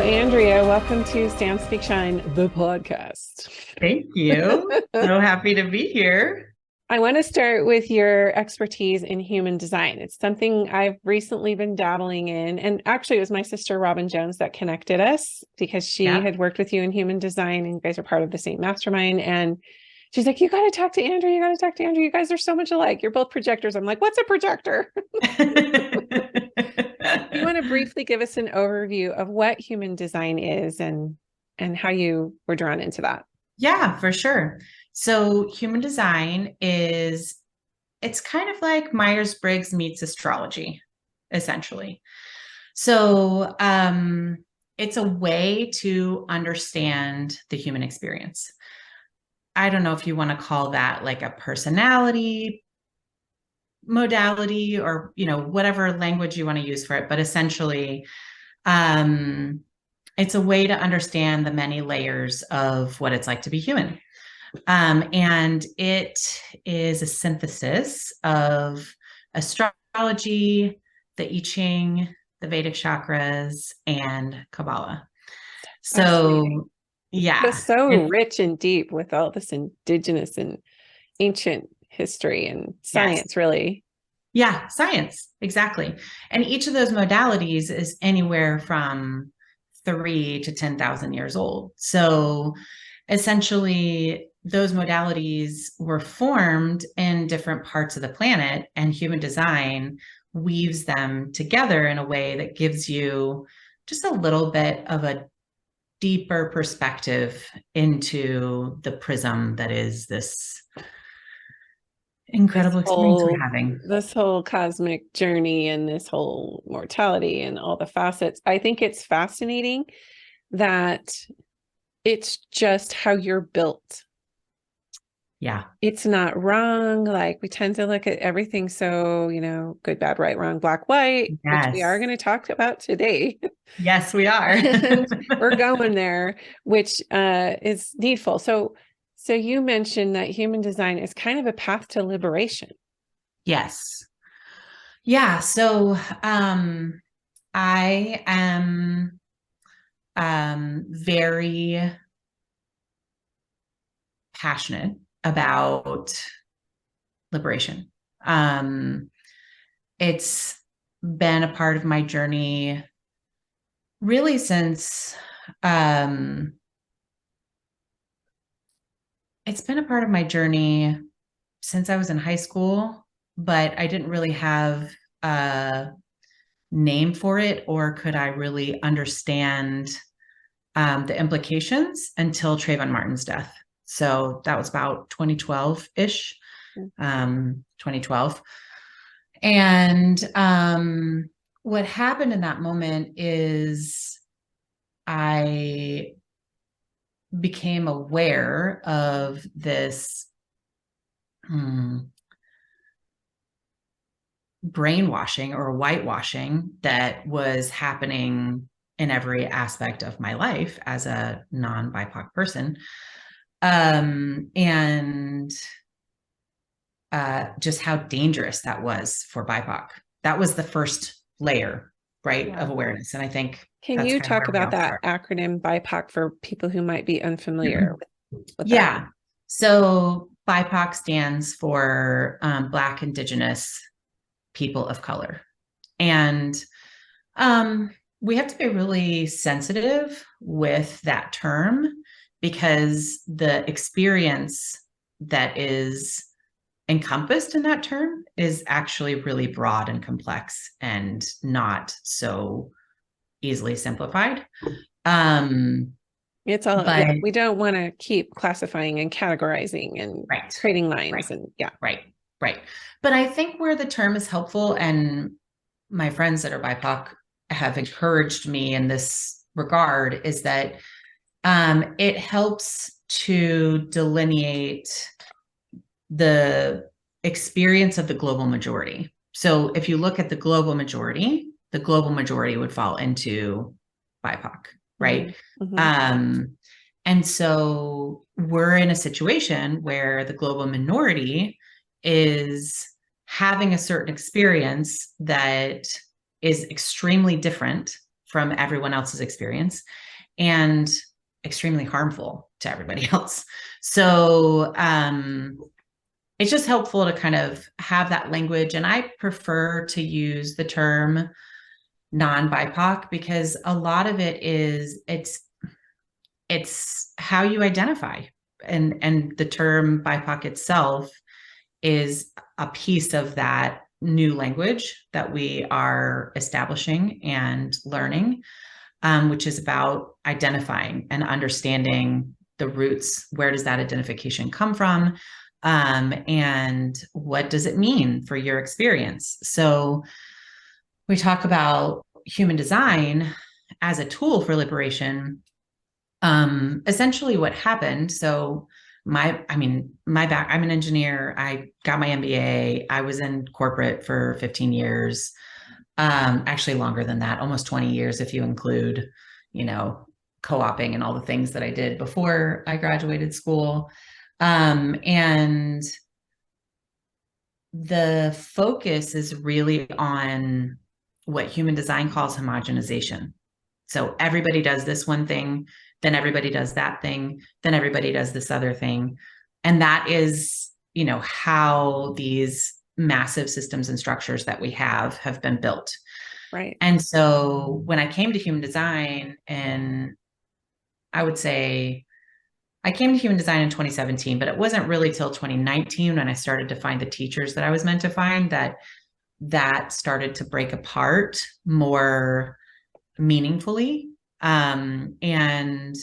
Andrea, welcome to Stand Speak Shine, the podcast. Thank you. So happy to be here. I want to start with your expertise in human design. It's something I've recently been dabbling in. And actually, it was my sister, Robin Jones, that connected us because she had worked with you in human design and you guys are part of the same mastermind. And she's like, you got to talk to Andrea. You got to talk to Andrea. You guys are so much alike. You're both projectors. I'm like, what's a projector? You want to briefly give us an overview of what human design is and how you were drawn into that? Yeah, for sure. So human design it's kind of like Myers-Briggs meets astrology, essentially. So it's a way to understand the human experience. I don't know if you want to call that like a personality modality or, whatever language you want to use for it. But essentially, it's a way to understand the many layers of what it's like to be human. And it is a synthesis of astrology, the I Ching, the Vedic chakras, and Kabbalah. So, yeah. It's so rich and deep with all this indigenous and ancient history and science, really. Yeah, science, exactly. And each of those modalities is anywhere from 3 to 10,000 years old. So essentially, those modalities were formed in different parts of the planet, and human design weaves them together in a way that gives you just a little bit of a deeper perspective into the prism that is this incredible experience we're having. This whole cosmic journey and this whole mortality and all the facets. I think it's fascinating that it's just how you're built. Yeah. It's not wrong. Like we tend to look at everything so, good, bad, right, wrong, black, white, which we are going to talk about today. Yes, we are. We're going there, which is needful. So you mentioned that human design is kind of a path to liberation. Yes. Yeah. So I am very passionate about liberation. It's been a part of my journey really since it's been a part of my journey since I was in high school, but I didn't really have a name for it, or could I really understand the implications until Trayvon Martin's death. So that was about 2012-ish, 2012. And what happened in that moment is I became aware of this brainwashing or whitewashing that was happening in every aspect of my life as a non-BIPOC person. And just how dangerous that was for BIPOC. That was the first layer, right, of awareness. And I think can you talk about that acronym BIPOC for people who might be unfamiliar with that? So BIPOC stands for Black, Indigenous, People of Color. And we have to be really sensitive with that term because the experience that is encompassed in that term is actually really broad and complex and not so easily simplified. It's all, we don't want to keep classifying and categorizing and creating lines Right. But I think where the term is helpful, and my friends that are BIPOC have encouraged me in this regard, is that it helps to delineate the experience of the global majority. So if you look at the global majority would fall into BIPOC, right? Mm-hmm. And so we're in a situation where the global minority is having a certain experience that is extremely different from everyone else's experience and extremely harmful to everybody else. So it's just helpful to kind of have that language. And I prefer to use the term non-BIPOC because a lot of it is it's how you identify. And the term BIPOC itself is a piece of that new language that we are establishing and learning, which is about identifying and understanding the roots. Where does that identification come from? And what does it mean for your experience? So we talk about human design as a tool for liberation. Essentially what happened. So I'm an engineer. I got my MBA. I was in corporate for 15 years. Actually longer than that, almost 20 years, if you include, co-oping and all the things that I did before I graduated school. And the focus is really on what human design calls homogenization. So everybody does this one thing, then everybody does that thing, then everybody does this other thing. And that is, how these massive systems and structures that we have been built. Right. And so when I came to human design, and I would say I came to human design in 2017, but it wasn't really till 2019 when I started to find the teachers that I was meant to find that started to break apart more meaningfully. And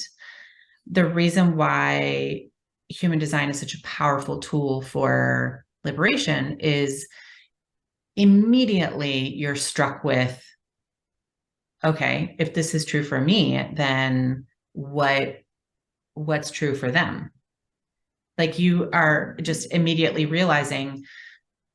the reason why human design is such a powerful tool for liberation is immediately you're struck with, okay, if this is true for me, then what's true for them? Like you are just immediately realizing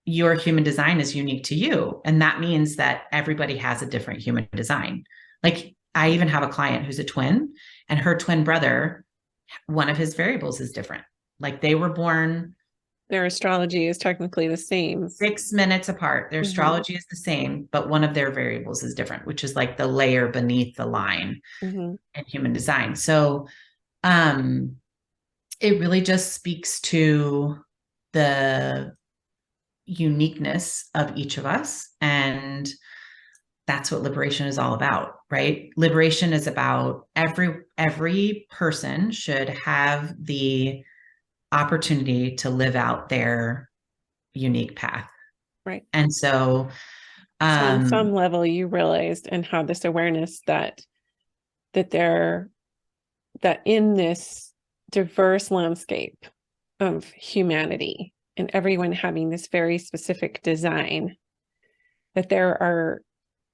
your human design is unique to you. And that means that everybody has a different human design. Like I even have a client who's a twin, and her twin brother, one of his variables is different. Like they were born. Their astrology is technically the same. 6 minutes apart. Their astrology is the same, but one of their variables is different, which is like the layer beneath the line in human design. So it really just speaks to the uniqueness of each of us. And that's what liberation is all about, right? Liberation is about every person should have the opportunity to live out their unique path. Right. And so on some level you realized and had this awareness that in this diverse landscape of humanity and everyone having this very specific design, that there are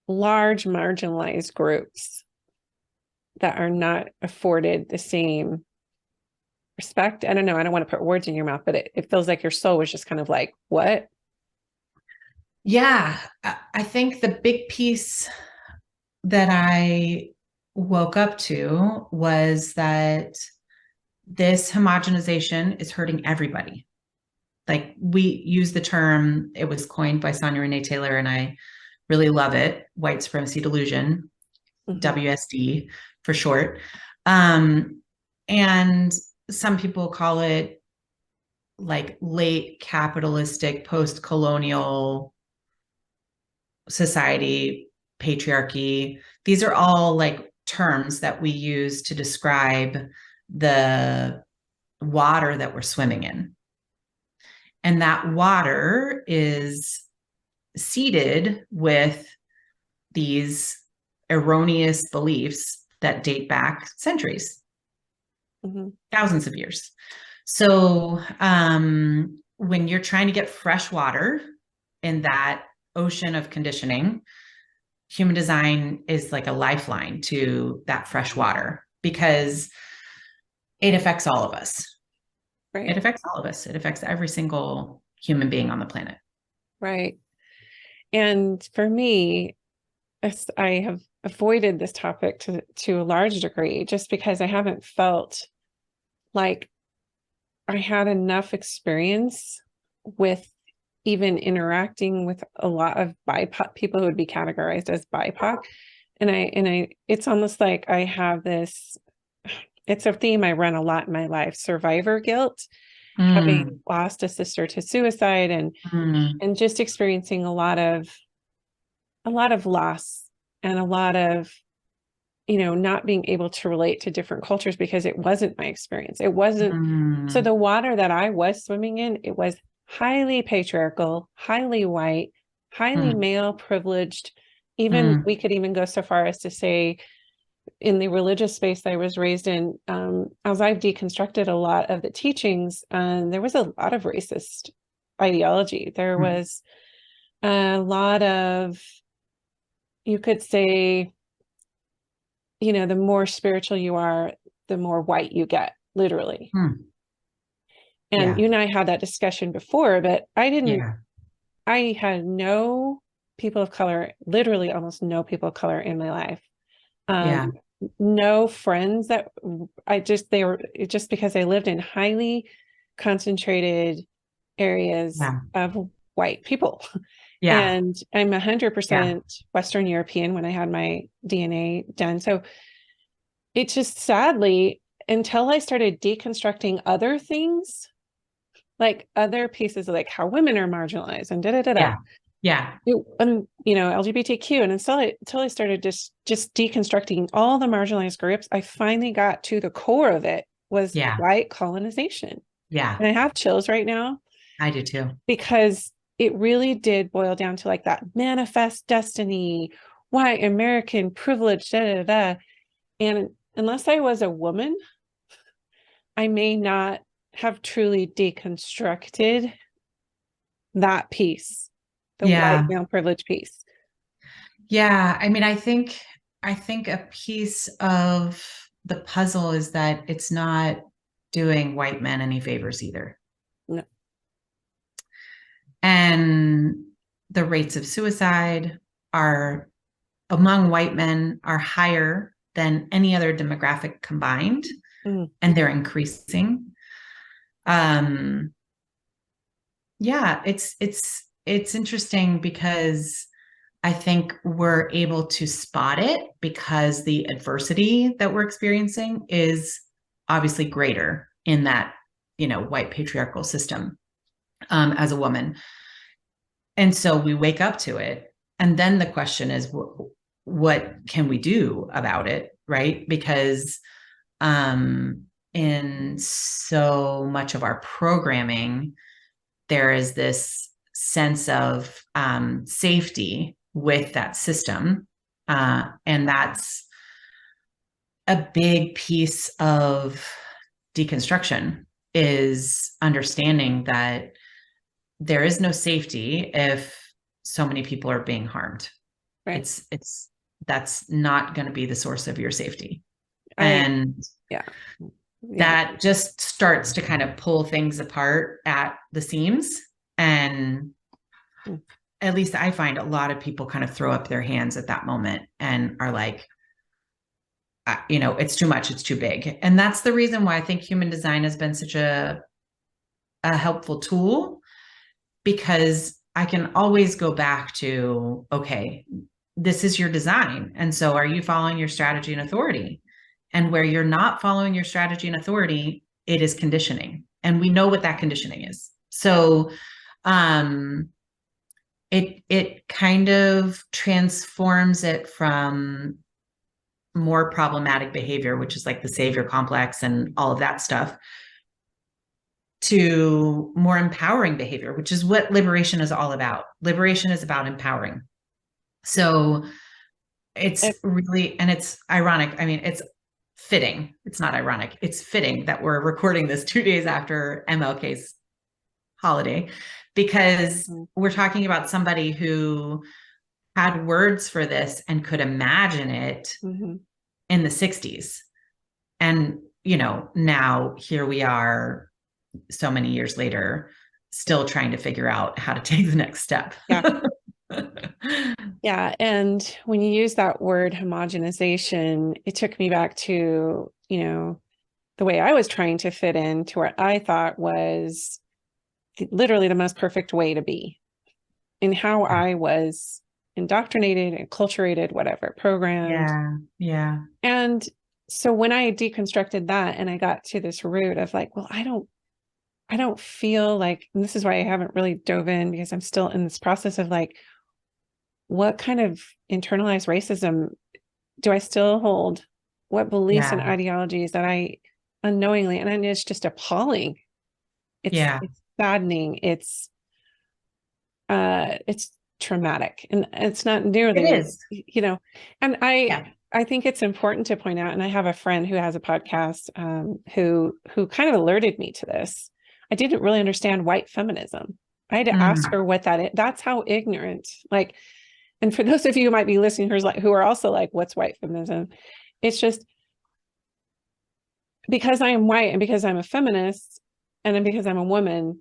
large marginalized groups that are not afforded the same respect. I don't know. I don't want to put words in your mouth, but it feels like your soul was just kind of like, what? Yeah. I think the big piece that I woke up to was that this homogenization is hurting everybody. Like we use the term, it was coined by Sonia Renee Taylor, and I really love it, white supremacy delusion, WSD for short. And some people call it like late capitalistic, post-colonial society, patriarchy. These are all like terms that we use to describe the water that we're swimming in. And that water is seeded with these erroneous beliefs that date back centuries, thousands of years. So when you're trying to get fresh water in that ocean of conditioning, human design is like a lifeline to that fresh water because it affects all of us. Right. It affects all of us. It affects every single human being on the planet. Right. And for me, I have avoided this topic to a large degree just because I haven't felt like I had enough experience with even interacting with a lot of BIPOC people who would be categorized as BIPOC it's almost like I have this, it's a theme I run a lot in my life, survivor guilt, having lost a sister to suicide and just experiencing a lot of loss and a lot of, not being able to relate to different cultures because it wasn't my experience. It wasn't. So the water that I was swimming in, it was highly patriarchal, highly white, highly male privileged. Even we could even go so far as to say in the religious space I was raised in, as I've deconstructed a lot of the teachings, there was a lot of racist ideology. There was a lot of, you could say, the more spiritual you are, the more white you get, literally. And you and I had that discussion before, but I had no people of color, literally almost no people of color in my life. No friends that they were just because I lived in highly concentrated areas of white people. And I'm 100% Western European when I had my DNA done. So it just sadly, until I started deconstructing other things, like other pieces of like how women are marginalized and LGBTQ, and until I started just deconstructing all the marginalized groups, I finally got to the core of it was white colonization. And I have chills right now. I do too. Because it really did boil down to like that manifest destiny, white American privilege, And unless I was a woman, I may not have truly deconstructed that piece, the white male privilege piece. I mean, I think a piece of the puzzle is that it's not doing white men any favors either. No. And the rates of suicide are among white men are higher than any other demographic combined, and they're increasing. It's interesting because I think we're able to spot it because the adversity that we're experiencing is obviously greater in that, white patriarchal system as a woman. And so we wake up to it. And then the question is, what can we do about it? Right? Because in so much of our programming, there is this sense of safety with that system. And that's a big piece of deconstruction, is understanding that there is no safety if so many people are being harmed. Right. That's not going to be the source of your safety. That just starts to kind of pull things apart at the seams. And at least I find a lot of people kind of throw up their hands at that moment and are like, it's too much, it's too big. And that's the reason why I think human design has been such a helpful tool, because I can always go back to, okay, this is your design. And so are you following your strategy and authority? And where you're not following your strategy and authority, it is conditioning. And we know what that conditioning is. So it kind of transforms it from more problematic behavior, which is like the savior complex and all of that stuff, to more empowering behavior, which is what liberation is all about. Liberation is about empowering. So it's really, and it's ironic. I mean, it's fitting. It's not ironic. It's fitting that we're recording this 2 days after MLK's holiday, because we're talking about somebody who had words for this and could imagine it in the 60s. And, now here we are so many years later, still trying to figure out how to take the next step. Yeah. And when you use that word homogenization, it took me back to, the way I was trying to fit into what I thought was literally the most perfect way to be, and how I was indoctrinated, enculturated, whatever, programmed. Yeah. And so when I deconstructed that and I got to this root of like, well, I don't feel like, and this is why I haven't really dove in, because I'm still in this process of like, what kind of internalized racism do I still hold? What beliefs and ideologies that I unknowingly, and it's just appalling. It's saddening. It's traumatic, and it's not nearly, it is, and I think it's important to point out, and I have a friend who has a podcast, who kind of alerted me to this. I didn't really understand white feminism. I had to ask her what that is. That's how ignorant, like, and for those of you who might be listening who are also like, what's white feminism? It's just because I am white and because I'm a feminist and because I'm a woman,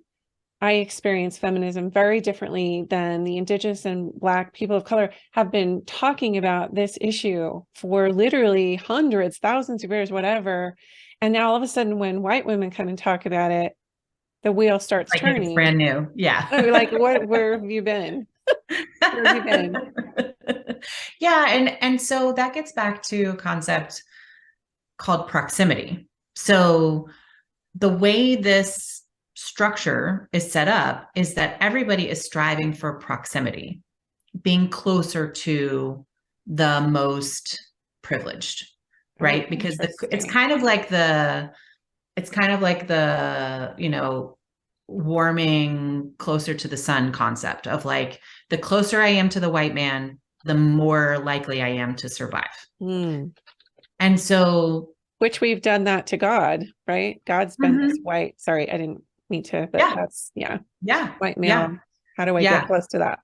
I experience feminism very differently than the Indigenous and Black people of color have been talking about this issue for literally hundreds, thousands of years, whatever. And now all of a sudden, when white women come and talk about it, the wheel starts like turning. It's brand new. Yeah. I mean, like, where have you been? Where have you been? Yeah. And so that gets back to a concept called proximity. So the way this structure is set up is that everybody is striving for proximity, being closer to the most privileged, right? Because it's kind of like the warming closer to the sun concept of like, the closer I am to the white man, the more likely I am to survive. And so, which we've done that to God, right? God's been this white, sorry, I didn't mean to, but that's, white male. How do I get close to that?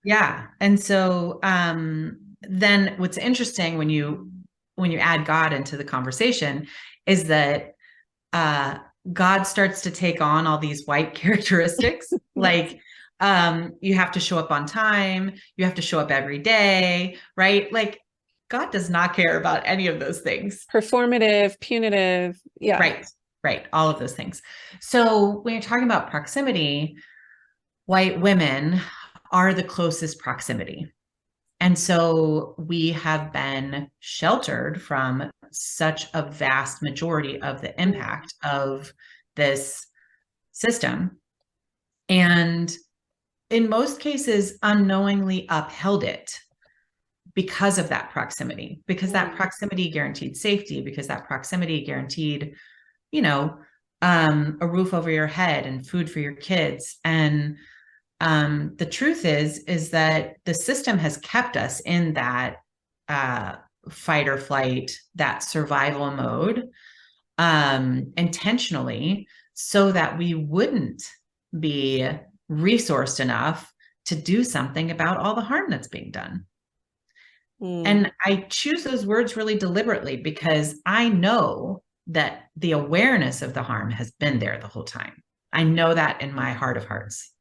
Yeah. And so, then what's interesting when you add God into the conversation is that, God starts to take on all these white characteristics. Like, you have to show up on time. You have to show up every day, right? Like, God does not care about any of those things. Performative, punitive. Yeah. Right. All of those things. So when you're talking about proximity, white women are the closest proximity. And so we have been sheltered from such a vast majority of the impact of this system. And in most cases, unknowingly upheld it because of that proximity, because that proximity guaranteed safety, because that proximity guaranteed, a roof over your head and food for your kids. And the truth is that the system has kept us in that fight or flight, that survival mode, intentionally, so that we wouldn't be resourced enough to do something about all the harm that's being done. And I choose those words really deliberately because I know that the awareness of the harm has been there the whole time. I know that in my heart of hearts.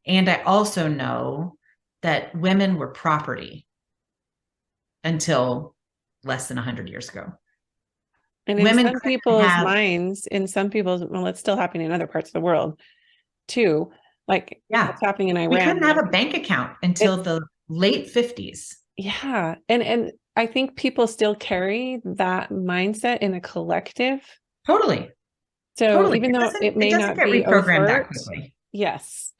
And I also know that women were property until less than 100 years ago. And in some people's minds, well, it's still happening in other parts of the world too. Like what's happening in Iran. We couldn't have a bank account until the late 50s. Yeah. And I think people still carry that mindset in a collective. Totally. So even though it may not be reprogrammed that quickly. Yes.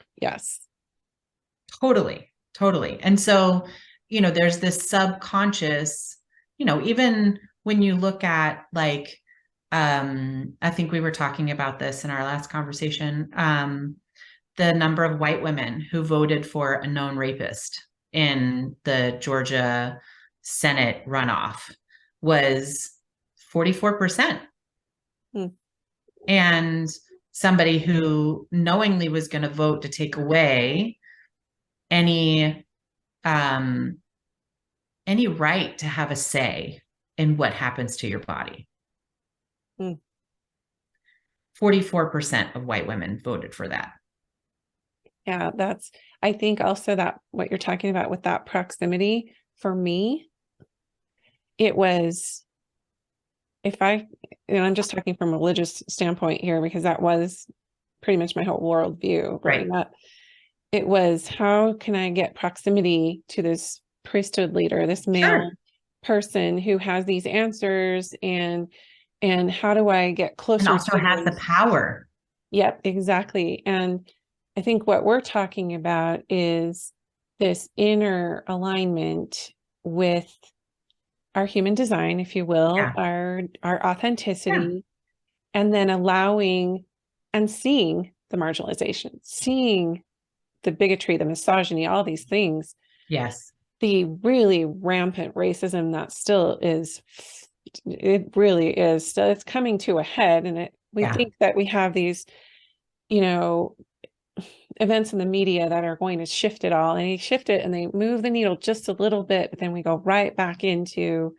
Totally. And so, there's this subconscious, even when you look at like, I think we were talking about this in our last conversation, the number of white women who voted for a known rapist in the Georgia Senate runoff was 44%. And somebody who knowingly was going to vote to take away any right to have a say in what happens to your body. 44% of white women voted for that. Yeah, I think also that what you're talking about with that proximity, for me, it was, I'm just talking from a religious standpoint here, because that was pretty much my whole worldview growing up. it was, how can I get proximity to this priesthood leader, this male person who has these answers, and how do I get closer and also to has the power. Yep, exactly. And I think what we're talking about is this inner alignment with our human design, if you will, our authenticity, and then allowing and seeing the marginalization, seeing the bigotry, the misogyny, all these things. Yes. The really rampant racism that still is, it really is still, it's coming to a head. And we think that we have these, events in the media that are going to shift it all, and they shift it and they move the needle just a little bit, but then we go right back into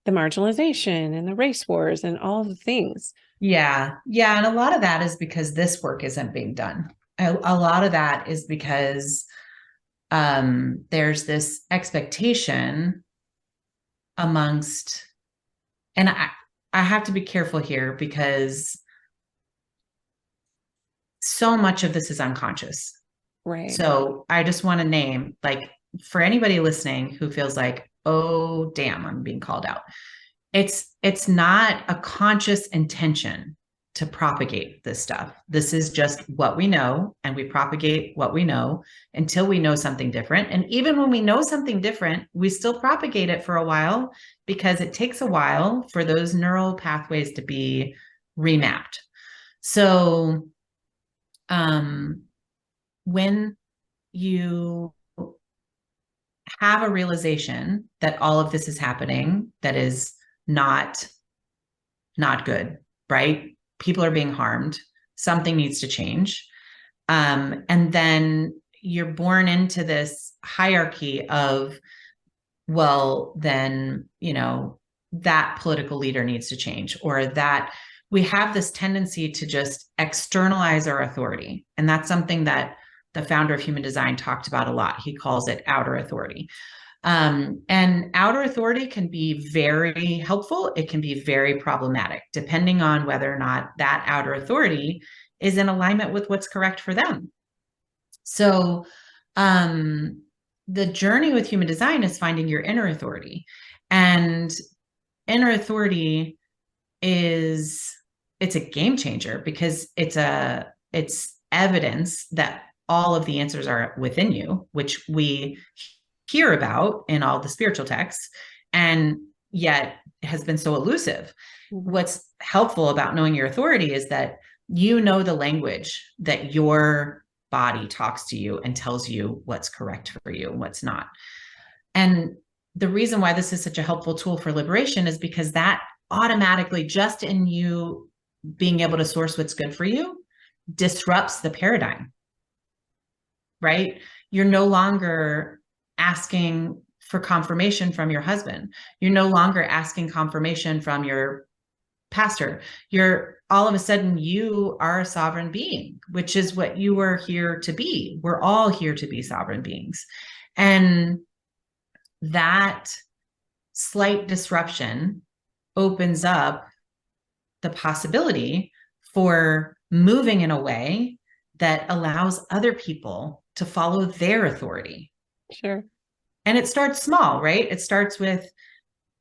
the marginalization and the race wars and all the things. Yeah. And a lot of that is because this work isn't being done. A lot of that is because there's this expectation amongst, and I have to be careful here because so much of this is unconscious. Right. So I just want to name, like, for anybody listening who feels like, oh, damn, I'm being called out. It's not a conscious intention to propagate this stuff. This is just what we know, and we propagate what we know until we know something different. And even when we know something different, we still propagate it for a while because it takes a while for those neural pathways to be remapped. So when you have a realization that all of this is happening, that is not good, right? People are being harmed. Something needs to change. And then you're born into this hierarchy of, well, then, that political leader needs to change, or that we have this tendency to just externalize our authority. And that's something that the founder of human design talked about a lot. He calls it outer authority. And outer authority can be very helpful. It can be very problematic, depending on whether or not that outer authority is in alignment with what's correct for them. So the journey with human design is finding your inner authority. And inner authority it's a game changer because it's evidence that all of the answers are within you, which we hear about in all the spiritual texts, and yet has been so elusive. What's helpful about knowing your authority is that you know the language that your body talks to you and tells you what's correct for you and what's not. And the reason why this is such a helpful tool for liberation is because that automatically, just in you being able to source what's good for you, disrupts the paradigm, right? You're no longer asking for confirmation from your husband. You're no longer asking confirmation from your pastor. You're all of a sudden, you are a sovereign being, which is what you were here to be. We're all here to be sovereign beings. And that slight disruption opens up the possibility for moving in a way that allows other people to follow their authority. Sure. And it starts small, right? It starts with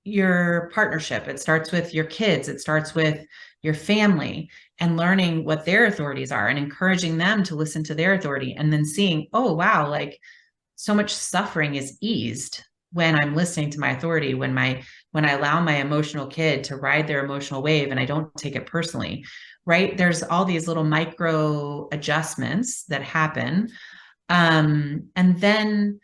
your partnership. It starts with your kids. It starts with your family, and learning what their authorities are and encouraging them to listen to their authority, and then seeing, oh, wow, like so much suffering is eased when I'm listening to my authority, when I allow my emotional kid to ride their emotional wave and I don't take it personally, right? There's all these little micro adjustments that happen. And then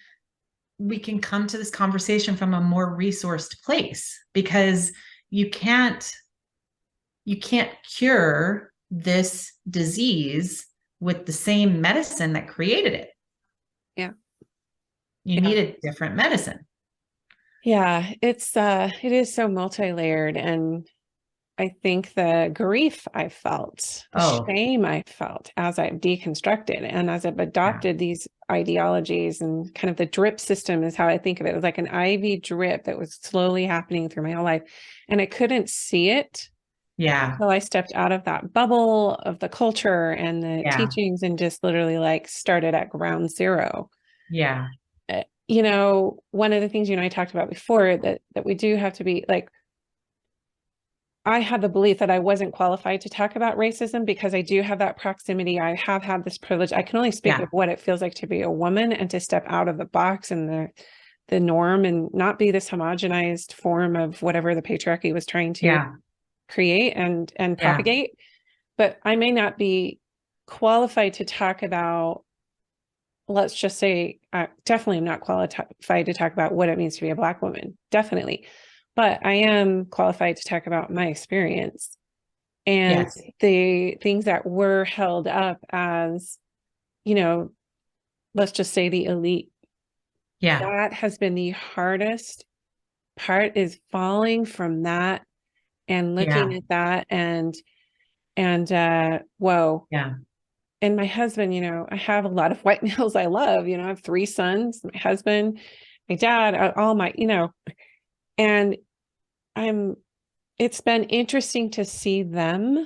we can come to this conversation from a more resourced place, because you can't cure this disease with the same medicine that created it. Yeah. You need a different medicine. Yeah, it is so multi-layered. And I think the grief I felt, the shame I felt as I've deconstructed and as I've adopted these ideologies, and kind of the drip system is how I think of it. It was like an IV drip that was slowly happening through my whole life, and I couldn't see it Yeah. until I stepped out of that bubble of the culture and the Yeah. teachings and just literally like started at ground zero. Yeah. You know, one of the things you and I talked about before that we do have to be like, I had the belief that I wasn't qualified to talk about racism because I do have that proximity. I have had this privilege. I can only speak of what it feels like to be a woman and to step out of the box and the norm and not be this homogenized form of whatever the patriarchy was trying to create and propagate. But I may not be qualified to talk about, let's just say, definitely am not qualified to talk about what it means to be a Black woman. Definitely. But I am qualified to talk about my experience and the things that were held up as, you know, let's just say the elite. Yeah. That has been the hardest part, is falling from that and looking at that and whoa. Yeah. And my husband, you know, I have a lot of white males I love, you know, I have 3 sons, my husband, my dad, all my, you know, and it's been interesting to see them.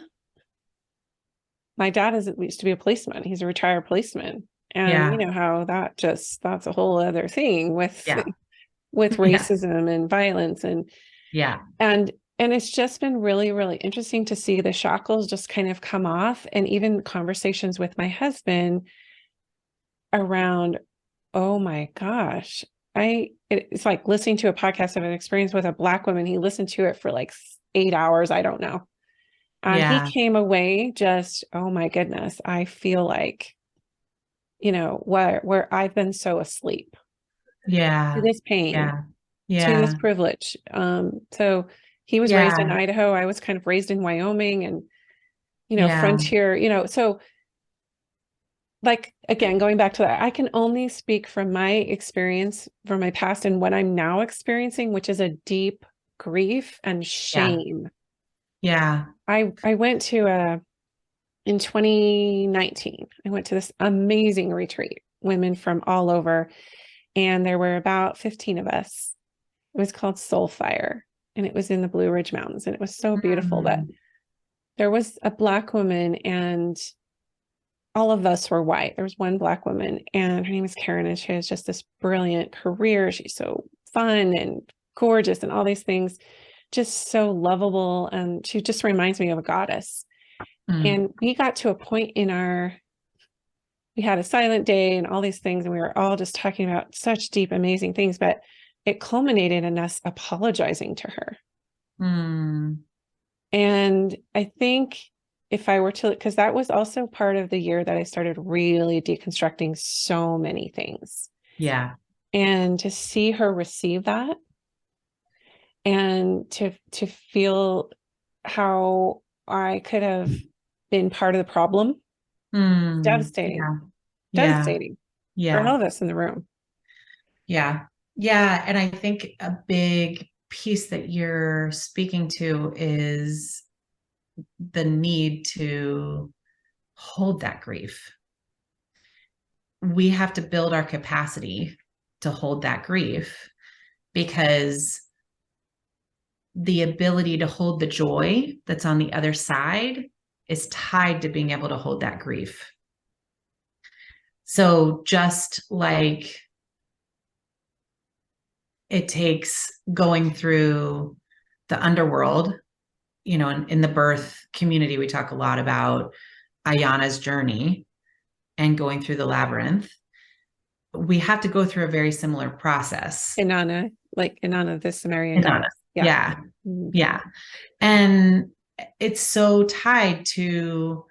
My dad used to be a policeman. He's a retired policeman. And you know how that's a whole other thing with racism and violence and it's just been really, really interesting to see the shackles just kind of come off, and even conversations with my husband around, oh my gosh, it's like listening to a podcast of an experience with a Black woman. He listened to it for like 8 hours. I don't know. And he came away just, oh my goodness, I feel like, you know, where I've been so asleep to this pain, to this privilege. So he was raised in Idaho. I was kind of raised in Wyoming and, you know, frontier, you know, so like, again, going back to that, I can only speak from my experience from my past and what I'm now experiencing, which is a deep grief and shame. I went to in 2019, I went to this amazing retreat, women from all over, and there were about 15 of us. It was called Soul Fire, and it was in the Blue Ridge Mountains, and it was so beautiful that there was a Black woman and all of us were white. There was one Black woman and her name is Karen, and she has just this brilliant career. She's so fun and gorgeous and all these things, just so lovable. And she just reminds me of a goddess. And we got to a point we had a silent day and all these things, and we were all just talking about such deep, amazing things, but it culminated in us apologizing to her. And I think if I were to, because that was also part of the year that I started really deconstructing so many things. And to see her receive that and to feel how I could have been part of the problem, devastating. Devastating for all of us in the room. And I think a big piece that you're speaking to is the need to hold that grief. We have to build our capacity to hold that grief, because the ability to hold the joy that's on the other side is tied to being able to hold that grief. So just like it takes going through the underworld, you know, in the birth community, we talk a lot about Ayana's journey and going through the labyrinth. We have to go through a very similar process. Inanna, the Sumerian goddess. Yeah. And it's so tied to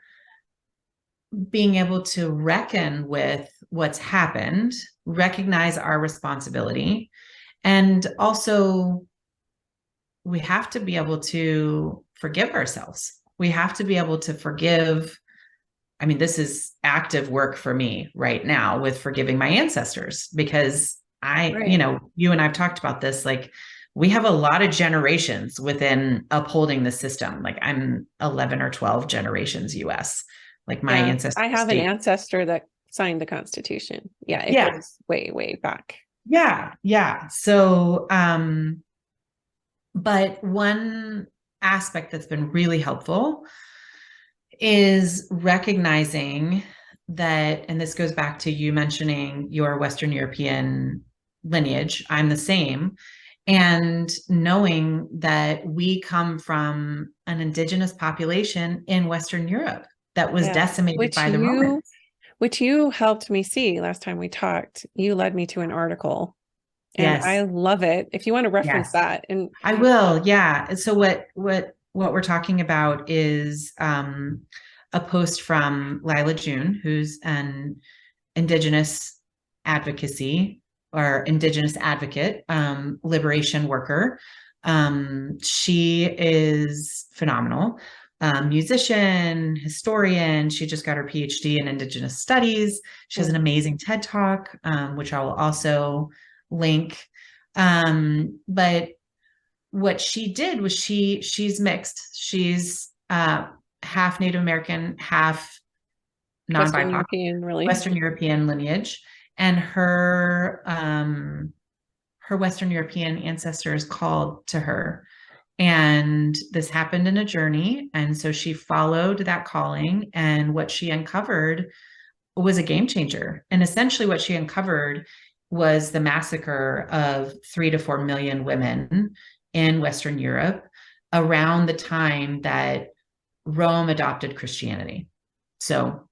being able to reckon with what's happened, recognize our responsibility, and also we have to be able to forgive ourselves. We have to be able to forgive. I mean, this is active work for me right now with forgiving my ancestors, because you know, you and I've talked about this, like we have a lot of generations within upholding the system. Like I'm 11 or 12 generations US, like my ancestors. I have an ancestor that signed the Constitution. It goes way, way back. So, but one aspect that's been really helpful is recognizing that, and this goes back to you mentioning your Western European lineage, I'm the same, and knowing that we come from an indigenous population in Western Europe that was decimated by the Romans. Which you helped me see last time we talked. You led me to an article. And Yes. I love it. If you want to reference that. And I will. Yeah. So what we're talking about is a post from Lila June, who's an Indigenous advocacy or Indigenous advocate, liberation worker. She is phenomenal. Musician, historian. She just got her PhD in Indigenous Studies. She has an amazing TED Talk, which I will also link. But what she did was she's mixed. She's half Native American, half non-BIPOC, Western European lineage, and her Western European ancestors called to her. And this happened in a journey. And so she followed that calling. And what she uncovered was a game changer. And essentially what she uncovered was the massacre of 3 to 4 million women in Western Europe around the time that Rome adopted Christianity. So,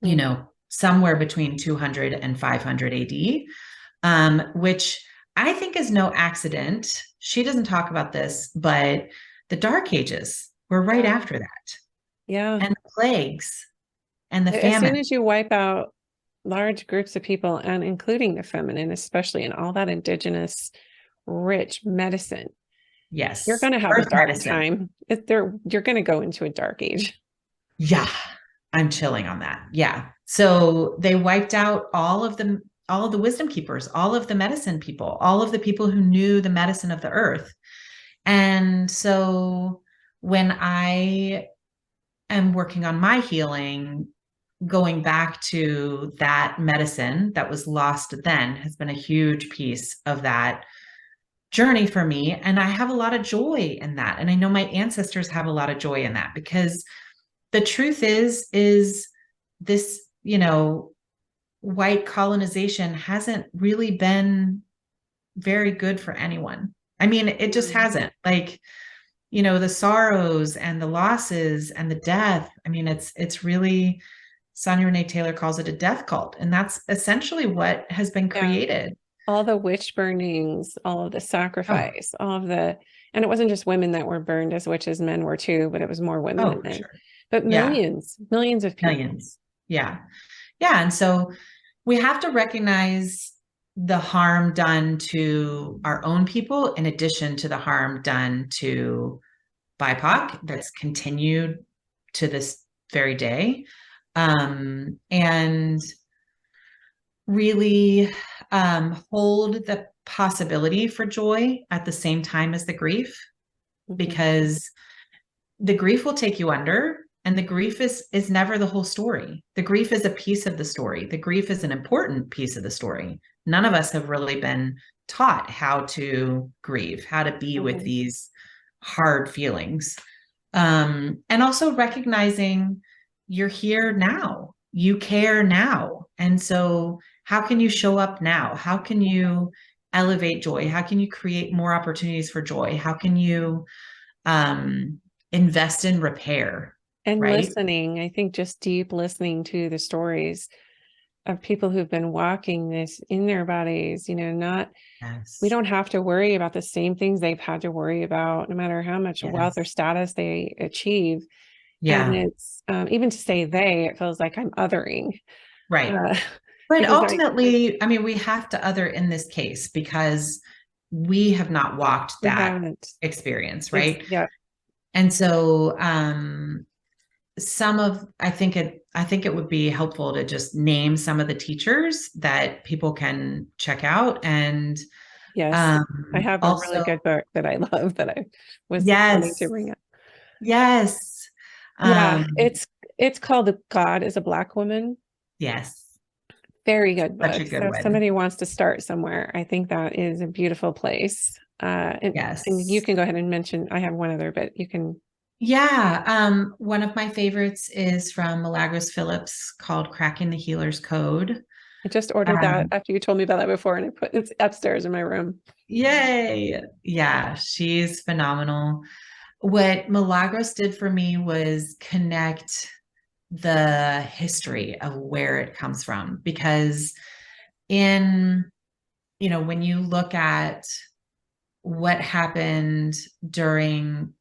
you know, somewhere between 200 and 500 AD, which I think is no accident. She doesn't talk about this, but the Dark Ages were right after that. Yeah. And the plagues and the famine. As soon as you wipe out large groups of people, and including the feminine, especially in all that indigenous rich medicine. Yes. You're going to have a dark time. You're going to go into a dark age. Yeah. I'm chilling on that. Yeah. So they wiped out all of the wisdom keepers, all of the medicine people, all of the people who knew the medicine of the earth. And so when I am working on my healing, going back to that medicine that was lost then has been a huge piece of that journey for me. And I have a lot of joy in that. And I know my ancestors have a lot of joy in that, because the truth is this, you know, white colonization hasn't really been very good for anyone. I mean, it just hasn't. Like, you know, the sorrows and the losses and the death. I mean, it's really, Sonia Renee Taylor calls it a death cult. And that's essentially what has been created. All the witch burnings, all of the sacrifice, all of the, and it wasn't just women that were burned as witches, men were too, but it was more women than men. Sure. But millions of people. Millions. Yeah. Yeah. And so we have to recognize the harm done to our own people, in addition to the harm done to BIPOC that's continued to this very day. And really hold the possibility for joy at the same time as the grief, because the grief will take you under, and the grief is never the whole story. The grief is a piece of the story. The grief is an important piece of the story. None of us have really been taught how to grieve, how to be with these hard feelings. And also recognizing you're here now, you care now. And so how can you show up now? How can you elevate joy? How can you create more opportunities for joy? How can you invest in repair? And listening, I think just deep listening to the stories of people who've been walking this in their bodies, you know, we don't have to worry about the same things they've had to worry about, no matter how much wealth or status they achieve. Yeah. And it's even to say it feels like I'm othering. Right. But ultimately, I mean, we have to other in this case because we have not walked that experience, right? Yeah. And so I think it would be helpful to just name some of the teachers that people can check out. And yes, I have a really good book that I love that I was wanting to bring up. Yes. Yeah, it's called God is a Black Woman. Yes. Very good book. So if somebody wants to start somewhere, I think that is a beautiful place. And you can go ahead and mention, I have one other, but you can. Yeah. One of my favorites is from Milagros Phillips called Cracking the Healer's Code. I just ordered that after you told me about that before, and it's upstairs in my room. Yay. Yeah, she's phenomenal. What Milagros did for me was connect the history of where it comes from, because when you look at what happened during,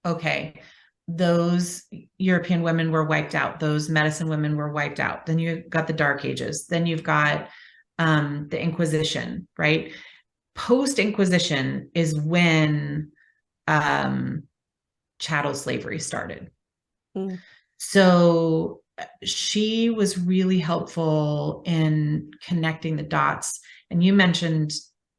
okay, those European women were wiped out, those medicine women were wiped out, then you've got the Dark Ages, then you've got the Inquisition, right? Post-Inquisition is when chattel slavery started. So she was really helpful in connecting the dots. And you mentioned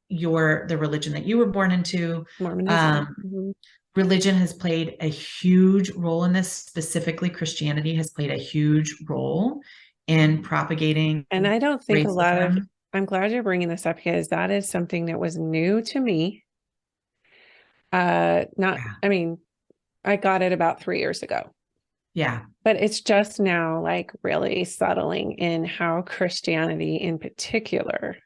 the religion that you were born into. Mormonism. Religion has played a huge role in this. Specifically, Christianity has played a huge role in propagating. And I don't think racism. I'm glad you're bringing this up, because that is something that was new to me. I mean, I got it about 3 years ago. Yeah. But it's just now like really settling in how Christianity in particular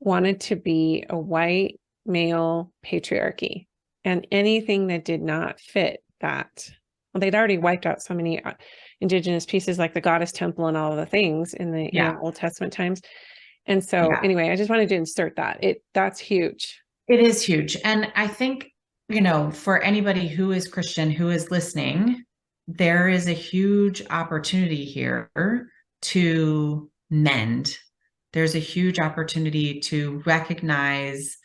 wanted to be a white male patriarchy, and anything that did not fit that. Well, they'd already wiped out so many indigenous pieces like the goddess temple and all of the things in the Old Testament times. And so anyway, I just wanted to insert that. That's huge. It is huge. And I think, for anybody who is Christian, who is listening, there is a huge opportunity here to mend. There's a huge opportunity to recognize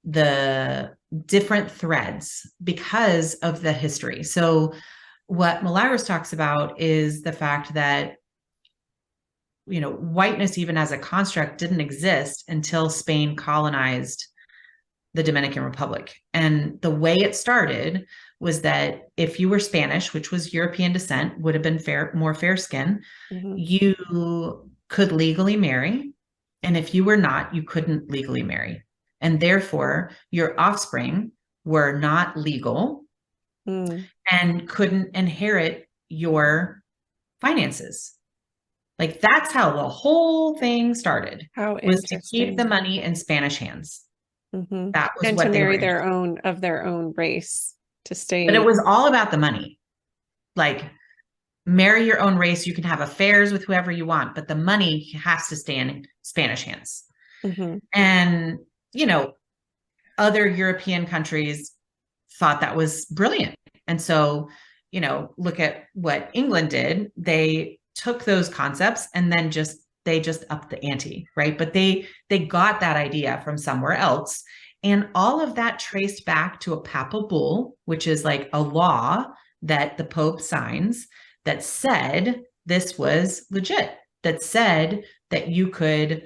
the different threads because of the history. So what Milagros talks about is the fact that, whiteness, even as a construct, didn't exist until Spain colonized the Dominican Republic. And the way it started was that if you were Spanish, which was European descent, would have been more fair skin, you could legally marry. And if you were not, you couldn't legally marry. And therefore, your offspring were not legal and couldn't inherit your finances. Like, that's how the whole thing started. How was to keep the money in Spanish hands. That was and what to they marry were their own race to stay. But it was all about the money. Like, marry your own race. You can have affairs with whoever you want, but the money has to stay in Spanish hands. And, other European countries thought that was brilliant. And so, look at what England did. They took those concepts and then they just upped the ante, right? But they got that idea from somewhere else. And all of that traced back to a papal bull, which is like a law that the Pope signs that said this was legit, that said that you could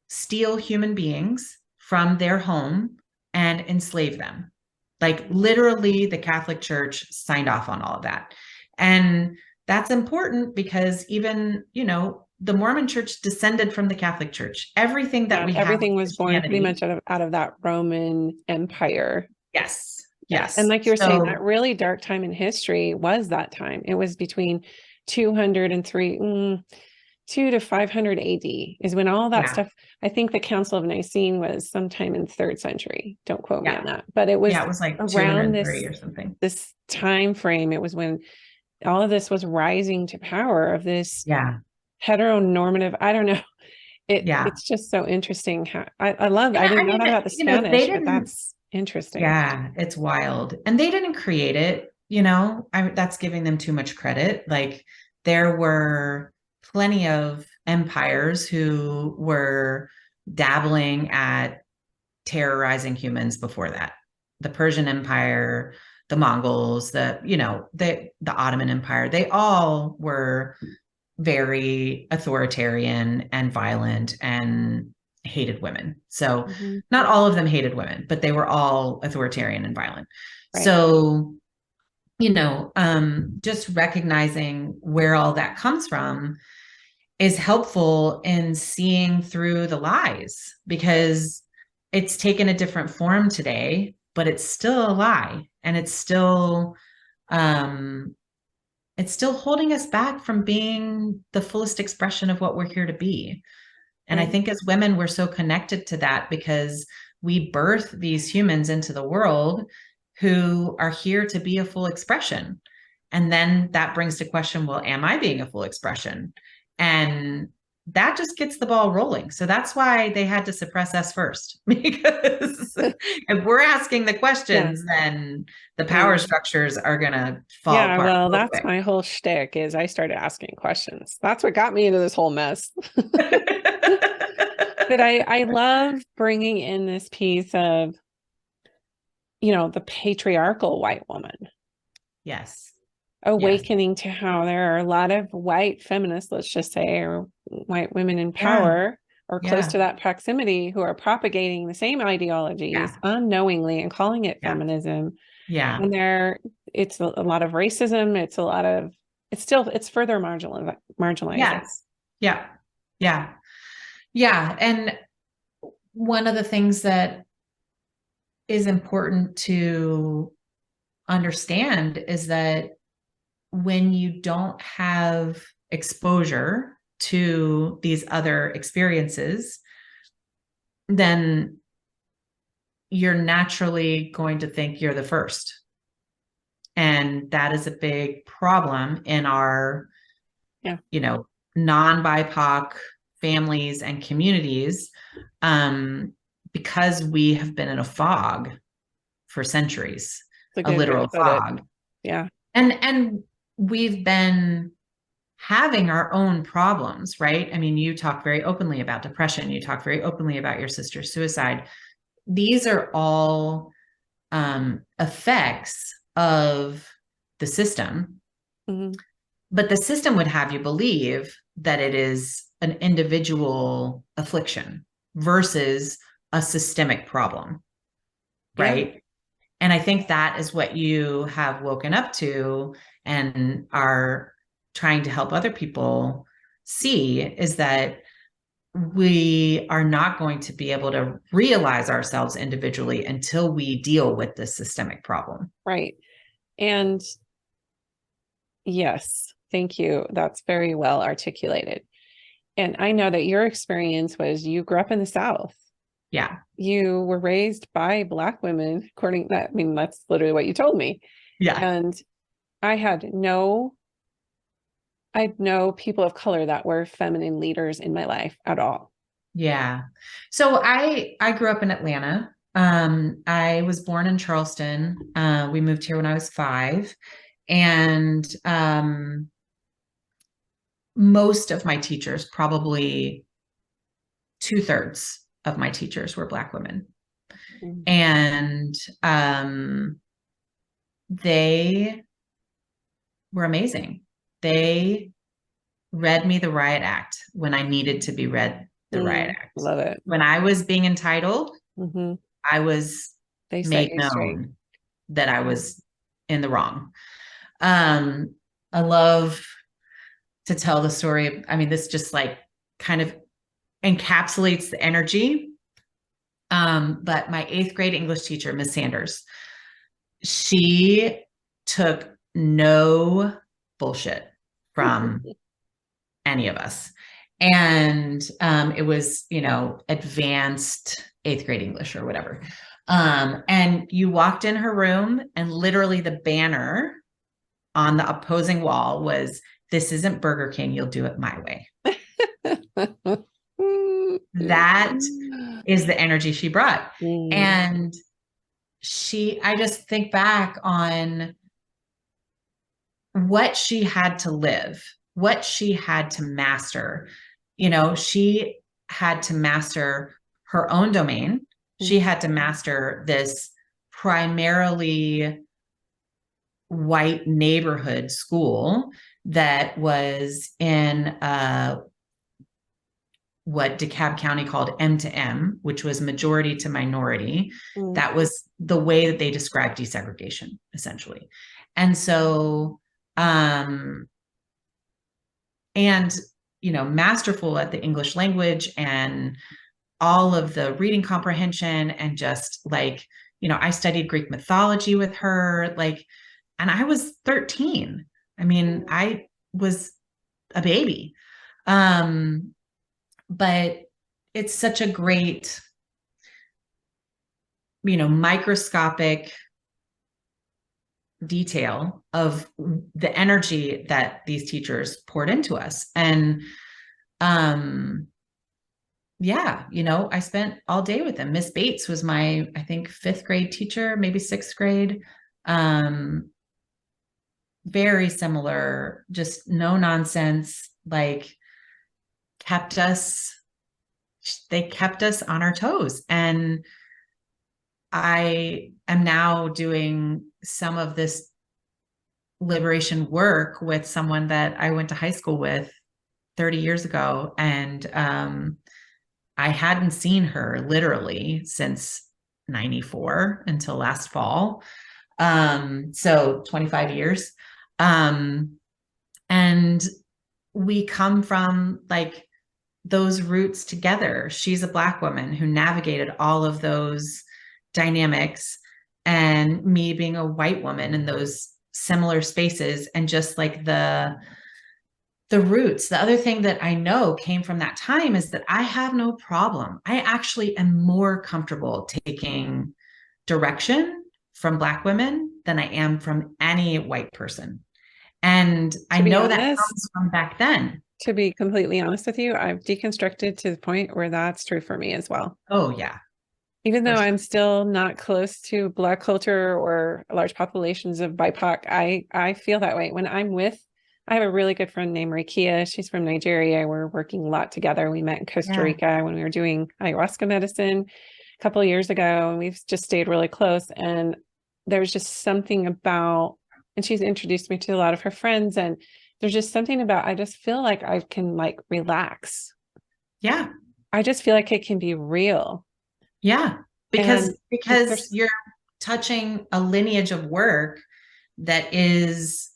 steal human beings from their home and enslave them. Like, literally, the Catholic Church signed off on all of that. And that's important because even, the Mormon Church descended from the Catholic Church. Everything that everything was born pretty much out of that Roman Empire. Yes. And like you were saying, that really dark time in history was that time. It was between 200 to 500 AD is when all that stuff. I think the Council of Nicene was sometime in 3rd century. Don't quote me on that, but it was like around this time frame. It was when all of this was rising to power of this heteronormative. I don't know. It's just so interesting how I love. I didn't know that about the Spanish, but that's interesting. Yeah, it's wild. And they didn't create it. That's giving them too much credit. Like, there were plenty of empires who were dabbling at terrorizing humans before that. The Persian Empire, the Mongols, the Ottoman Empire, they all were very authoritarian and violent and hated women. So not all of them hated women, but they were all authoritarian and violent. Right. So, just recognizing where all that comes from is helpful in seeing through the lies, because it's taken a different form today, but it's still a lie. And it's still holding us back from being the fullest expression of what we're here to be. And I think as women, we're so connected to that because we birth these humans into the world who are here to be a full expression. And then that brings to question, well, am I being a full expression? And that just gets the ball rolling. So that's why they had to suppress us first, because if we're asking the questions, then the power structures are going to fall apart. Well, that's quick. My whole shtick is I started asking questions. That's what got me into this whole mess. But I love bringing in this piece of, the patriarchal white woman. Yes. Awakening to how there are a lot of white feminists, let's just say, or white women in power or close to that proximity who are propagating the same ideologies unknowingly and calling it feminism. And it's a lot of racism. It's further marginalized. Yeah. And one of the things that is important to understand is that when you don't have exposure to these other experiences, then you're naturally going to think you're the first. And that is a big problem in our, non-BIPOC families and communities, because we have been in a fog for centuries, a literal fog. And we've been having our own problems, right? I mean, you talk very openly about depression. You talk very openly about your sister's suicide. These are all effects of the system. But the system would have you believe that it is an individual affliction versus a systemic problem, right? And I think that is what you have woken up to and are trying to help other people see, is that we are not going to be able to realize ourselves individually until we deal with this systemic problem. Right. And yes, thank you. That's very well articulated. And I know that your experience was you grew up in the South. Yeah. You were raised by Black women, according to that. I mean, that's literally what you told me. Yeah. And I had no people of color that were feminine leaders in my life at all. Yeah. So I grew up in Atlanta. I was born in Charleston. We moved here when I was 5. And most of my teachers, probably 2/3 of my teachers, were Black women. And they were amazing. They read me the riot act when I needed to be read the riot act. Love it. When I was being entitled, I was made known that I was in the wrong. I love to tell the story. I mean, this just like kind of encapsulates the energy. But my 8th grade English teacher, Miss Sanders, she took no bullshit from any of us. And it was, advanced 8th grade English or whatever. And you walked in her room and literally the banner on the opposing wall was, "This isn't Burger King, you'll do it my way." That is the energy she brought. And I just think back on what she had to live, what she had to master. She had to master her own domain. She had to master this primarily white neighborhood school that was in what DeKalb County called M to M, which was majority to minority. That was the way that they described desegregation, essentially. And so, masterful at the English language and all of the reading comprehension and just like, I studied Greek mythology with her, like, and I was 13. I mean, I was a baby. But it's such a great, microscopic detail of the energy that these teachers poured into us. And I spent all day with them. Miss Bates was my, I think, 5th grade teacher, maybe 6th grade. Very similar, just no nonsense, like they kept us on our toes. And I am now doing some of this liberation work with someone that I went to high school with 30 years ago. And I hadn't seen her literally since 94 until last fall. So 25 years. And we come from like those roots together. She's a Black woman who navigated all of those dynamics, and me being a white woman in those similar spaces. And just like the roots, the other thing that I know came from that time is that I have no problem. I actually am more comfortable taking direction from Black women than I am from any white person. And I know that comes from back then. To be completely honest with you, I've deconstructed to the point where that's true for me as well. Oh, yeah. Even though I'm still not close to Black culture or large populations of BIPOC, I feel that way. When I have a really good friend named Rikia. She's from Nigeria. We're working a lot together. We met in Costa Rica when we were doing ayahuasca medicine a couple of years ago, and we've just stayed really close. And there was just something about, and she's introduced me to a lot of her friends, and there's just something about, I just feel like I can like relax. Yeah. I just feel like it can be real. Yeah. Because you're touching a lineage of work that is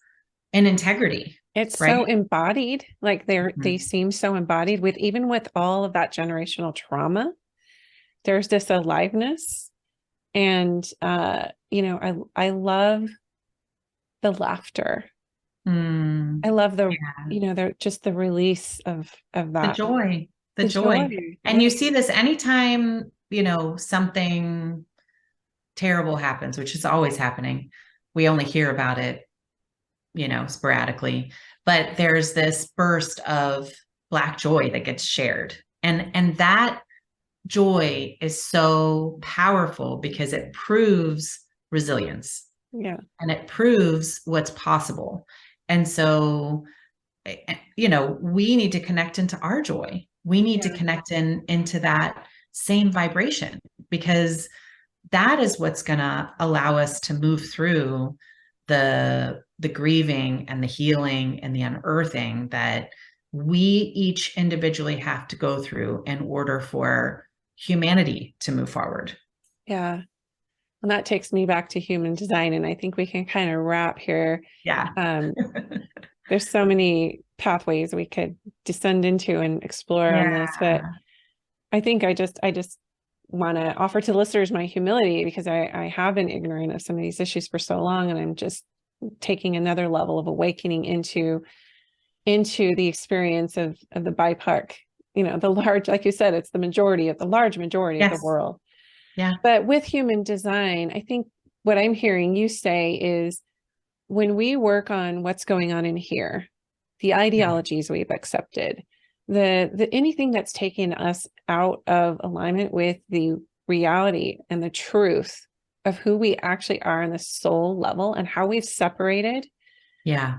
in integrity. It's right? So embodied, like they seem so embodied even with all of that generational trauma. There's this aliveness. And, I love the laughter. I love just the release of that. The joy. And you see this anytime, something terrible happens, which is always happening. We only hear about it, sporadically, but there's this burst of Black joy that gets shared. And that joy is so powerful because it proves resilience. Yeah. And it proves what's possible. And so, we need to connect into our joy. We need to connect into that same vibration, because that is what's going to allow us to move through the grieving and the healing and the unearthing that we each individually have to go through in order for humanity to move forward. Yeah. And that takes me back to human design. And I think we can kind of wrap here. Yeah. There's so many pathways we could descend into and explore on this, but I think I just want to offer to listeners my humility, because I have been ignorant of some of these issues for so long, and I'm just taking another level of awakening into the experience of the BIPOC, the large, like you said, it's the large majority of the world. Yeah. But with human design, I think what I'm hearing you say is, when we work on what's going on in here, the ideologies we've accepted, the anything that's taken us out of alignment with the reality and the truth of who we actually are on the soul level and how we've separated. Yeah.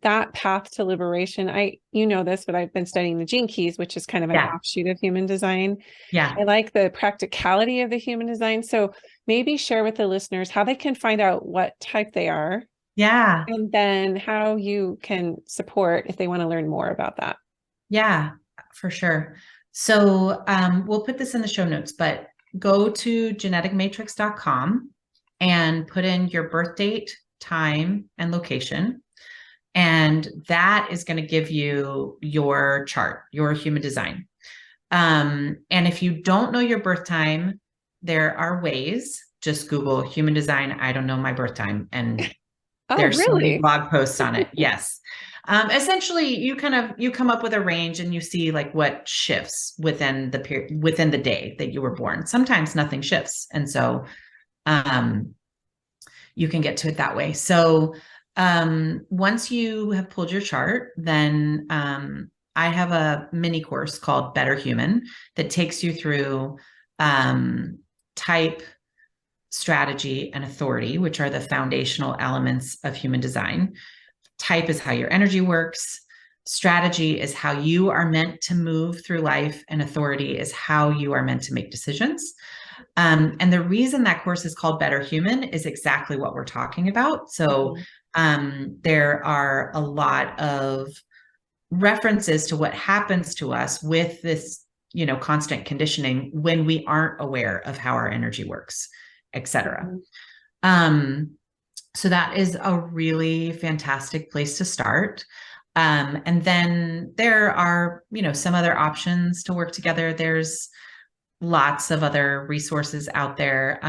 That path to liberation, this, but I've been studying the gene keys, which is kind of an offshoot of human design. Yeah. I like the practicality of the human design. So maybe share with the listeners how they can find out what type they are. Yeah. And then how you can support if they want to learn more about that. Yeah, for sure. So we'll put this in the show notes, but go to geneticmatrix.com and put in your birth date, time, and location. And that is going to give you your chart, your human design. And if you don't know your birth time, there are ways. Just Google human design. I don't know my birth time. And there's so many blog posts on it. Yes. Essentially you come up with a range and you see like what shifts within the period, within the day that you were born. Sometimes nothing shifts. And so, you can get to it that way. So, once you have pulled your chart, then, I have a mini course called Better Human that takes you through, type, strategy, and authority, which are the foundational elements of human design. Type is how your energy works. Strategy is how you are meant to move through life, and authority is how you are meant to make decisions. And the reason that course is called Better Human is exactly what we're talking about. So, there are a lot of references to what happens to us with this, constant conditioning when we aren't aware of how our energy works, etc. So that is a really fantastic place to start. And then there are, some other options to work together. There's lots of other resources out there.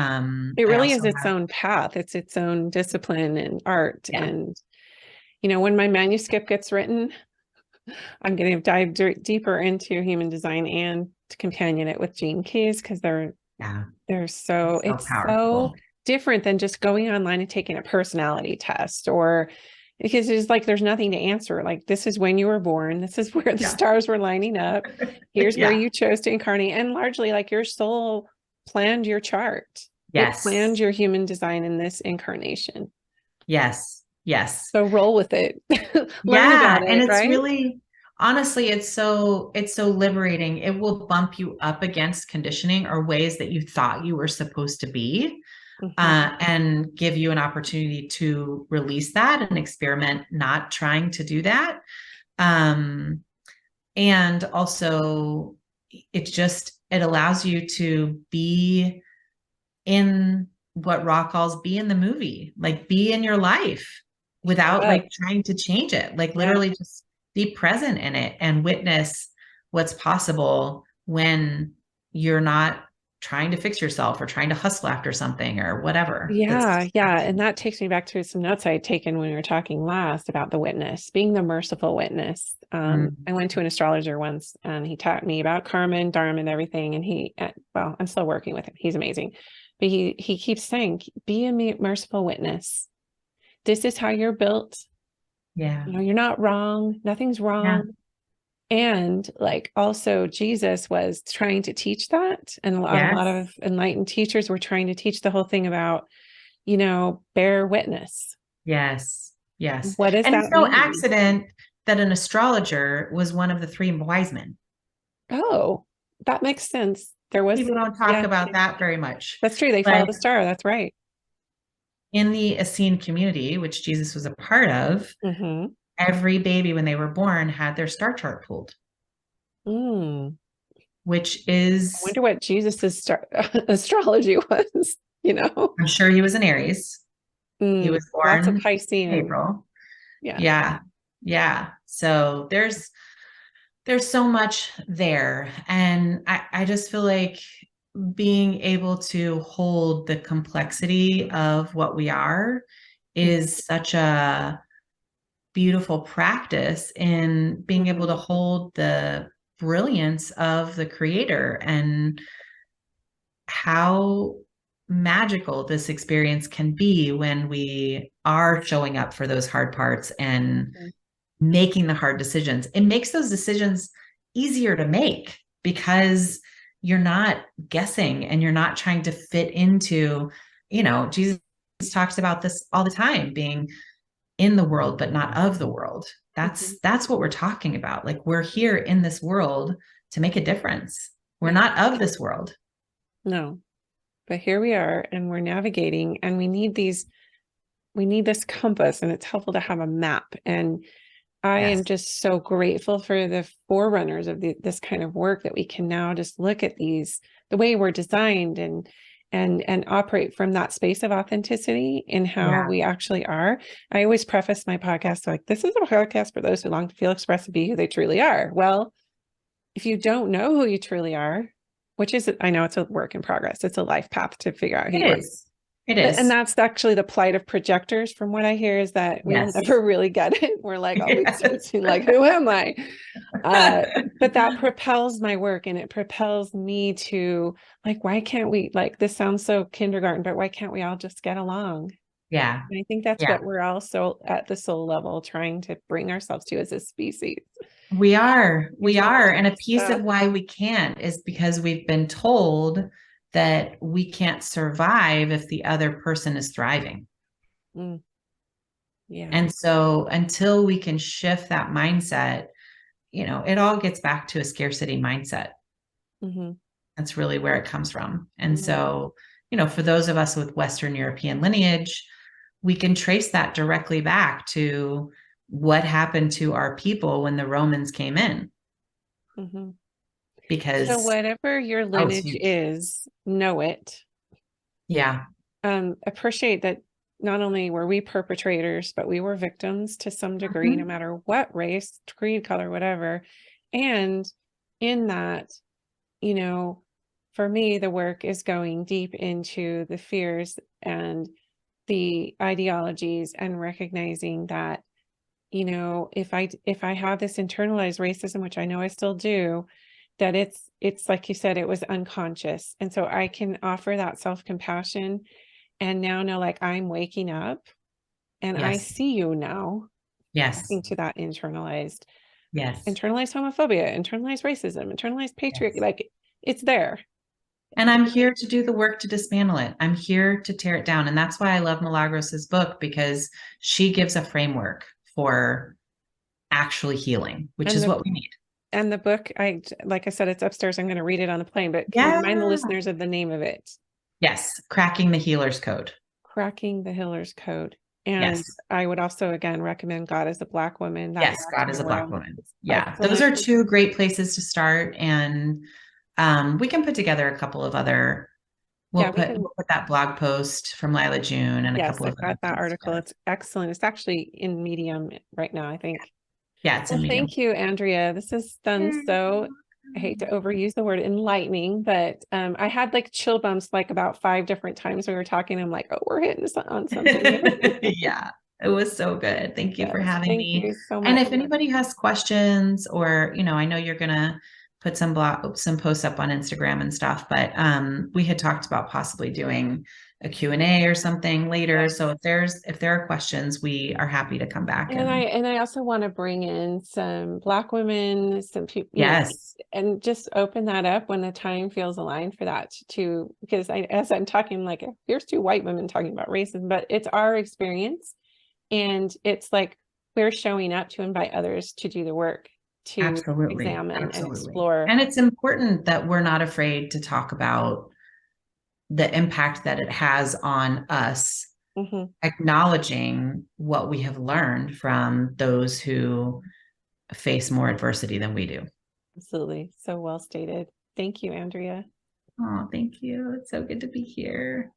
It really is its own path. It's its own discipline and art. Yeah. And, when my manuscript gets written, I'm going to dive deeper into human design and to companion it with gene keys, because they're so powerful. So different than just going online and taking a personality test, or because it's like there's nothing to answer. Like, this is when you were born, this is where the stars were lining up, here's where you chose to incarnate, and largely like your soul planned your chart. It planned your human design in this incarnation. Yes. So roll with it. And it's really, honestly, it's so liberating. It will bump you up against conditioning or ways that you thought you were supposed to be. And give you an opportunity to release that and experiment, not trying to do that. And also it allows you to be in what Ra calls be in the movie, like be in your life without like trying to change it, like literally just be present in it and witness what's possible when you're not trying to fix yourself or trying to hustle after something or whatever. Yeah. And that takes me back to some notes I had taken when we were talking last about the witness, being the merciful witness. I went to an astrologer once and he taught me about karma and dharma and everything. And I'm still working with him. He's amazing. But he keeps saying, be a merciful witness. This is how you're built. Yeah. You're not wrong. Nothing's wrong. Yeah. And like also Jesus was trying to teach that. And a lot of enlightened teachers were trying to teach the whole thing about, bear witness. Yes. What does that mean? And no accident that an astrologer was one of the 3 wise men. Oh, that makes sense. People don't talk about that very much. That's true. They follow the star. That's right. In the Essene community, which Jesus was a part of, every baby when they were born had their star chart pulled. Which is... I wonder what Jesus's astrology was, I'm sure he was an Aries. He was born lots of Piscean. in April. Yeah. So there's so much there. And I just feel like being able to hold the complexity of what we are is such a beautiful practice in being able to hold the brilliance of the creator and how magical this experience can be when we are showing up for those hard parts and making the hard decisions. It makes those decisions easier to make because you're not guessing and you're not trying to fit into, Jesus talks about this all the time, being in the world, but not of the world. That's what we're talking about. Like, we're here in this world to make a difference. We're not of this world. No, but here we are and we're navigating, and we need this compass, and it's helpful to have a map. And I am just so grateful for the forerunners of this kind of work, that we can now just look at the way we're designed and operate from that space of authenticity in how we actually are. I always preface my podcast like, this is a podcast for those who long to feel, express, and be who they truly are. Well, if you don't know who you truly are, which is, I know it's a work in progress. It's a life path to figure out who you are. It is. And that's actually the plight of projectors. From what I hear is that we'll never really get it. We're like always sensing like, who am I? But that propels my work, and it propels me to like, why can't we, like, this sounds so kindergarten, but why can't we all just get along? Yeah. And I think that's what we're also at the soul level trying to bring ourselves to as a species. We are. And a piece of why we can't is because we've been told that we can't survive if the other person is thriving. Mm. Yeah. And so until we can shift that mindset, you know, it all gets back to a scarcity mindset. Mm-hmm. That's really where it comes from. And so, you know, for those of us with Western European lineage, we can trace that directly back to what happened to our people when the Romans came in. Mm-hmm. Because so whatever your lineage is, know it. Yeah. Appreciate that not only were we perpetrators, but we were victims to some degree, mm-hmm. no matter what race, creed, color, whatever. And in that, you know, for me, the work is going deep into the fears and the ideologies and recognizing that, you know, if I have this internalized racism, which I know I still do, that it's like you said, it was unconscious. And so I can offer that self-compassion and now know, like, I'm waking up and I see you now. Yes. Into that internalized homophobia, internalized racism, internalized patriarchy, like it's there. And I'm here to do the work to dismantle it. I'm here to tear it down. And that's why I love Milagros's book, because she gives a framework for actually healing, which is what we need. And the book, like I said, it's upstairs. I'm going to read it on the plane, but can you remind the listeners of the name of it? Yes. Cracking the Healer's Code. Cracking the Healer's Code. And I would also, again, recommend God as a Black Woman. Yes, God as a Black Woman. Yeah. Those are two great places to start. And we can put together a couple of other, we'll put that blog post from Lila June and a couple of got that article. It's excellent. It's actually in Medium right now, I think. Yeah, it's in Medium. Thank you, Andrea. This has done so, I hate to overuse the word enlightening, but I had like chill bumps like about 5 different times we were talking. I'm like, oh, we're hitting on something. Yeah, it was so good. Thank you for having me. Thank you so much. And if anybody has questions, or, you know, I know you're going to put some posts up on Instagram and stuff, but we had talked about possibly doing a Q&A or something later. So if there are questions, we are happy to come back. And I also want to bring in some Black women, some people, yes, and just open that up when the time feels aligned for that too, because as I'm talking, like, here's 2 white women talking about racism, but it's our experience. And it's like, we're showing up to invite others to do the work, to examine and explore. And it's important that we're not afraid to talk about the impact that it has on us, acknowledging what we have learned from those who face more adversity than we do. Absolutely. So well stated. Thank you, Andrea. Oh, thank you. It's so good to be here.